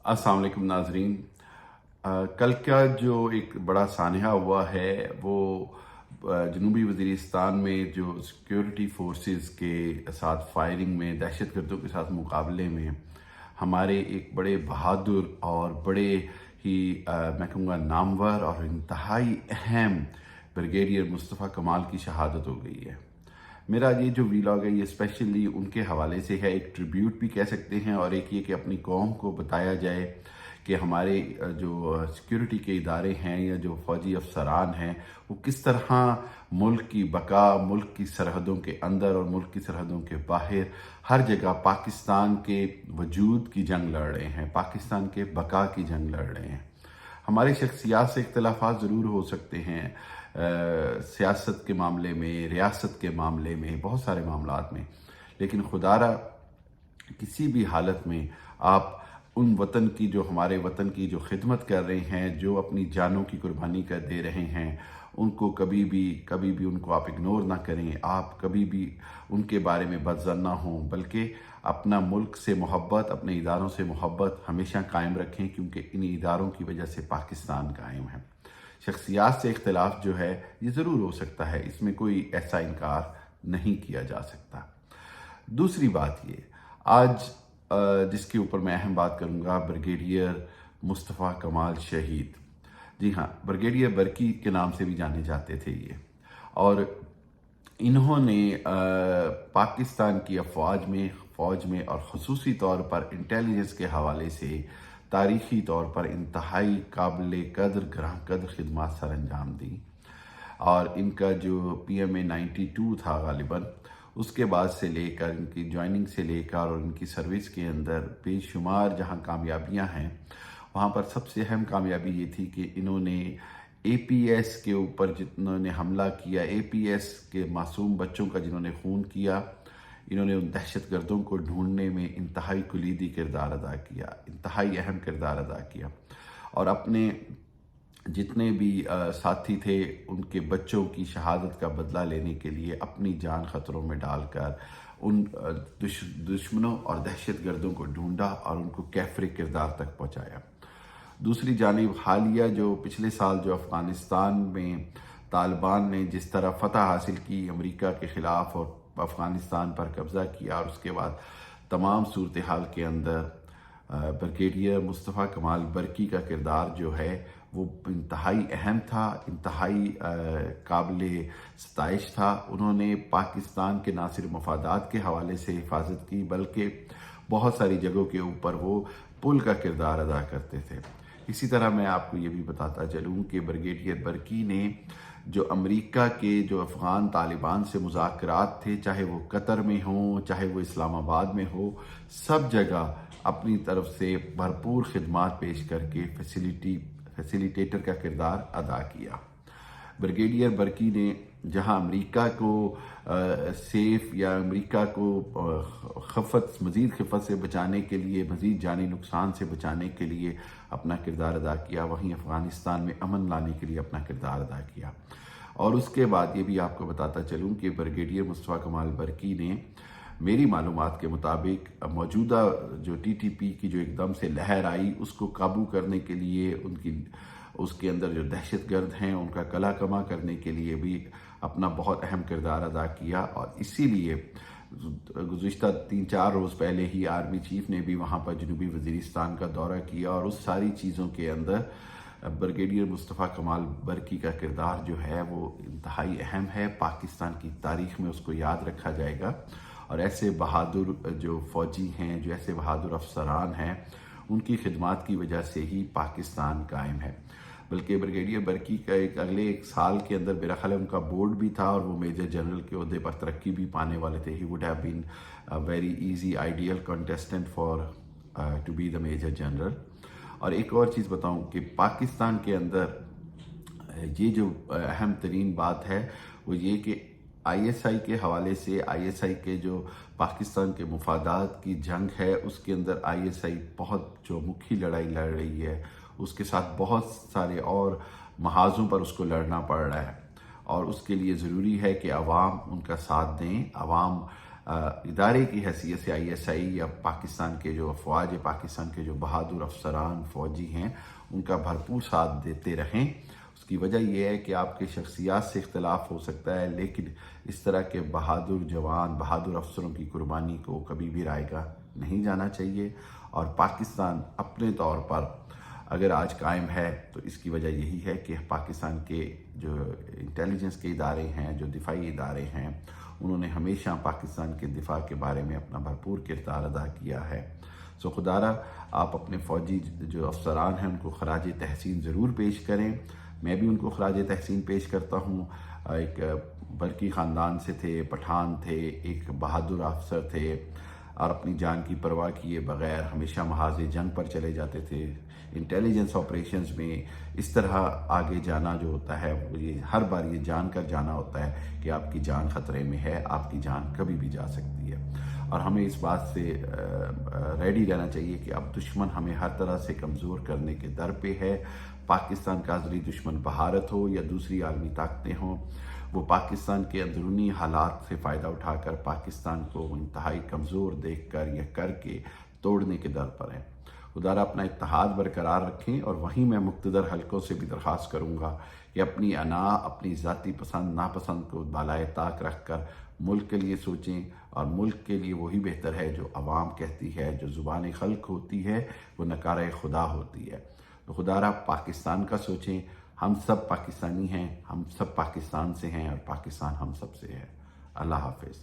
अस्सलाम वालेकुम नाजरीन। कल का जो एक बड़ा सानहा हुआ है वो जनूबी वज़ीरिस्तान में जो सिक्योरिटी फोर्सेस के साथ फायरिंग में दहशतगर्दों के साथ मुकाबले में हमारे एक बड़े बहादुर और बड़े ही मैं कहूँगा नामवर और इंतहाई अहम ब्रिगेडियर मुस्तफ़ा कमाल की शहादत हो गई है। मेरा ये जो वीलॉग है ये स्पेशली उनके हवाले से है, एक ट्रिब्यूट भी कह सकते हैं और एक ये कि अपनी कौम को बताया जाए कि हमारे जो सिक्योरिटी के इदारे हैं या जो फ़ौजी अफसरान हैं वो किस तरह मुल्क की बका, मुल्क की सरहदों के अंदर और मुल्क की सरहदों के बाहर हर जगह पाकिस्तान के वजूद की जंग लड़ रहे हैं, पाकिस्तान के बका की जंग लड़ रहे हैं। हमारी शख्सियात से इख्तलाफात ज़रूर हो सकते हैं, सियासत के मामले में, रियासत के मामले में, बहुत सारे मामलात में, लेकिन खुदारा किसी भी हालत में आप उन वतन की, जो हमारे वतन की जो खिदमत कर रहे हैं, जो अपनी जानों की कुर्बानी कर दे रहे हैं, उनको कभी भी उनको आप इग्नोर ना करें। आप कभी भी उनके बारे में बदज़न ना हों, बल्कि अपना मुल्क से मोहब्बत, अपने इदारों से मोहब्बत हमेशा कायम रखें, क्योंकि इन इदारों की वजह से पाकिस्तान कायम है। शख्सियात से इख्तलाफ जो है ये ज़रूर हो सकता है, इसमें कोई ऐसा इनकार नहीं किया जा सकता। दूसरी बात ये, आज जिसके ऊपर मैं अहम बात करूँगा, ब्रिगेडियर मुस्तफ़ा कमाल शहीद। जी हाँ, ब्रिगेडियर बरकी के नाम से भी जाने जाते थे ये, और इन्होंने पाकिस्तान की फ़ौज में और ख़ुसूसी तौर पर इंटेलिजेंस के हवाले से तारीख़ी तौर पर इंतहाई काबिल कदर ग्रां कदर खिदमत सर अंजाम दी। और इनका जो PMA 92 था गालिबन, उसके बाद से लेकर इनकी ज्वाइनिंग से लेकर और इनकी सर्विस के अंदर बेशुमार जहां कामयाबियां हैं, वहां पर सबसे अहम कामयाबी ये थी कि इन्होंने APS के ऊपर जिन्होंने हमला किया, APS के मासूम बच्चों का जिन्होंने खून किया, इन्होंने उन दहशतगर्दों को ढूंढने में इंतहाई कुलीदी किरदार अदा किया, इंतहाई अहम किरदार अदा किया। और अपने जितने भी साथी थे उनके बच्चों की शहादत का बदला लेने के लिए अपनी जान खतरों में डालकर उन दुश्मनों और दहशतगर्दों को ढूंढा और उनको कैफरे किरदार तक पहुंचाया। दूसरी जानिब हालिया जो पिछले साल जो अफ़गानिस्तान में तालिबान ने जिस तरह फतह हासिल की अमेरिका के ख़िलाफ़ और अफ़गानिस्तान पर कब्ज़ा किया, और उसके बाद तमाम सूरत हाल के अंदर ब्रिगेडियर मुस्तफ़ा कमाल बरकी का किरदार जो है वो इंतहाई अहम था, इंतहाई काबिल सताइश था। उन्होंने पाकिस्तान के ना सिर्फ मफादात के हवाले से हिफाजत की, बल्कि बहुत सारी जगहों के ऊपर वो पुल का किरदार अदा करते थे। इसी तरह मैं आपको ये भी बताता चलूँ कि ब्रिगेडियर बरकी ने जो अमेरिका के जो अफ़गान तालिबान से मुज़ाकरात थे, चाहे वो कतर में हो, चाहे वो इस्लामाबाद में हो, सब जगह अपनी तरफ से भरपूर खिदमात पेश करके फैसिलिटेटर का किरदार अदा किया। ब्रिगेडियर बरकी ने जहां अमेरिका को सेफ या अमेरिका को मज़ीद खिफत से बचाने के लिए, मज़ीद जानी नुकसान से बचाने के लिए अपना किरदार अदा किया, वहीं अफ़गानिस्तान में अमन लाने के लिए अपना किरदार अदा किया। और उसके बाद ये भी आपको बताता चलूँ कि ब्रिगेडियर मुस्तफ़ा कमाल बरकी ने मेरी मालूमात के मुताबिक मौजूदा जो TTP की जो एकदम से लहर आई उसको काबू करने के लिए, उसके अंदर जो दहशतगर्द हैं उनका कला कमा करने के लिए भी अपना बहुत अहम किरदार अदा किया। और इसीलिए गुज़िश्ता 3-4 रोज़ पहले ही आर्मी चीफ ने भी वहाँ पर जनूबी वज़ीरिस्तान का दौरा किया, और उस सारी चीज़ों के अंदर ब्रिगेडियर मुस्तफ़ा कमाल बरकी का किरदार जो है वो इंतहाई अहम है। पाकिस्तान की तारीख़ में उसको याद रखा जाएगा, और ऐसे बहादुर जो फ़ौजी हैं, जो ऐसे बहादुर अफसरान हैं, उनकी खिदमत की वजह से ही पाकिस्तान कायम है। बल्कि ब्रिगेडियर बरकी का अगले एक साल के अंदर मेरा ख्याल है उनका बोर्ड भी था, और वो मेजर जनरल के ओहदे पर तरक्की भी पाने वाले थे। He would have been a very easy ideal contestant for to be the major general. और एक और चीज़ बताऊं कि पाकिस्तान के अंदर ये जो अहम तरीन बात है वो ये कि ISI के हवाले से, ISI के जो पाकिस्तान के मुफादात की जंग है उसके अंदर ISI बहुत जो मुख्य लड़ाई लड़ रही है, उसके साथ बहुत सारे और महाजों पर उसको लड़ना पड़ रहा है, और उसके लिए ज़रूरी है कि अवाम उनका साथ दें, अवाम ادارے کی حیثیت سے ISI یا پاکستان کے جو افواج پاکستان کے جو بہادر افسران فوجی ہیں ان کا بھرپور ساتھ دیتے رہیں۔ اس کی وجہ یہ ہے کہ آپ کے شخصیات سے اختلاف ہو سکتا ہے، لیکن اس طرح کے بہادر جوان، بہادر افسروں کی قربانی کو کبھی بھی رائے گاہ نہیں جانا چاہیے۔ اور پاکستان اپنے طور پر اگر آج قائم ہے تو اس کی وجہ یہی ہے کہ پاکستان کے جو انٹیلیجنس کے ادارے ہیں، جو دفاعی ادارے ہیں، انہوں نے ہمیشہ پاکستان کے دفاع کے بارے میں اپنا بھرپور کردار ادا کیا ہے۔ سو خدا را آپ اپنے فوجی جو افسران ہیں ان کو خراج تحسین ضرور پیش کریں۔ میں بھی ان کو خراج تحسین پیش کرتا ہوں۔ ایک برقی خاندان سے تھے، پٹھان تھے، ایک بہادر افسر تھے اور اپنی جان کی پرواہ کیے بغیر ہمیشہ محاذ جنگ پر چلے جاتے تھے۔ انٹیلیجنس آپریشنز میں اس طرح آگے جانا جو ہوتا ہے وہ یہ ہر بار یہ جان کر جانا ہوتا ہے کہ آپ کی جان خطرے میں ہے، آپ کی جان کبھی بھی جا سکتی ہے، اور ہمیں اس بات سے ریڈی رہنا چاہیے کہ اب دشمن ہمیں ہر طرح سے کمزور کرنے کے در پہ ہے۔ پاکستان کا ازلی دشمن بھارت ہو یا دوسری عالمی طاقتیں ہوں، وہ پاکستان کے اندرونی حالات سے فائدہ اٹھا کر پاکستان کو انتہائی کمزور دیکھ کر یا کر کے توڑنے کے در پر ہیں۔ خدا را اپنا اتحاد برقرار رکھیں، اور وہیں میں مقتدر حلقوں سے بھی درخواست کروں گا کہ اپنی انا، اپنی ذاتی پسند ناپسند کو بالائے طاق رکھ کر ملک کے لیے سوچیں، اور ملک کے لیے وہی بہتر ہے جو عوام کہتی ہے، جو زبان خلق ہوتی ہے وہ نکارہ خدا ہوتی ہے۔ تو خدا را پاکستان کا سوچیں، ہم سب پاکستانی ہیں، ہم سب پاکستان سے ہیں اور پاکستان ہم سب سے ہے۔ اللہ حافظ۔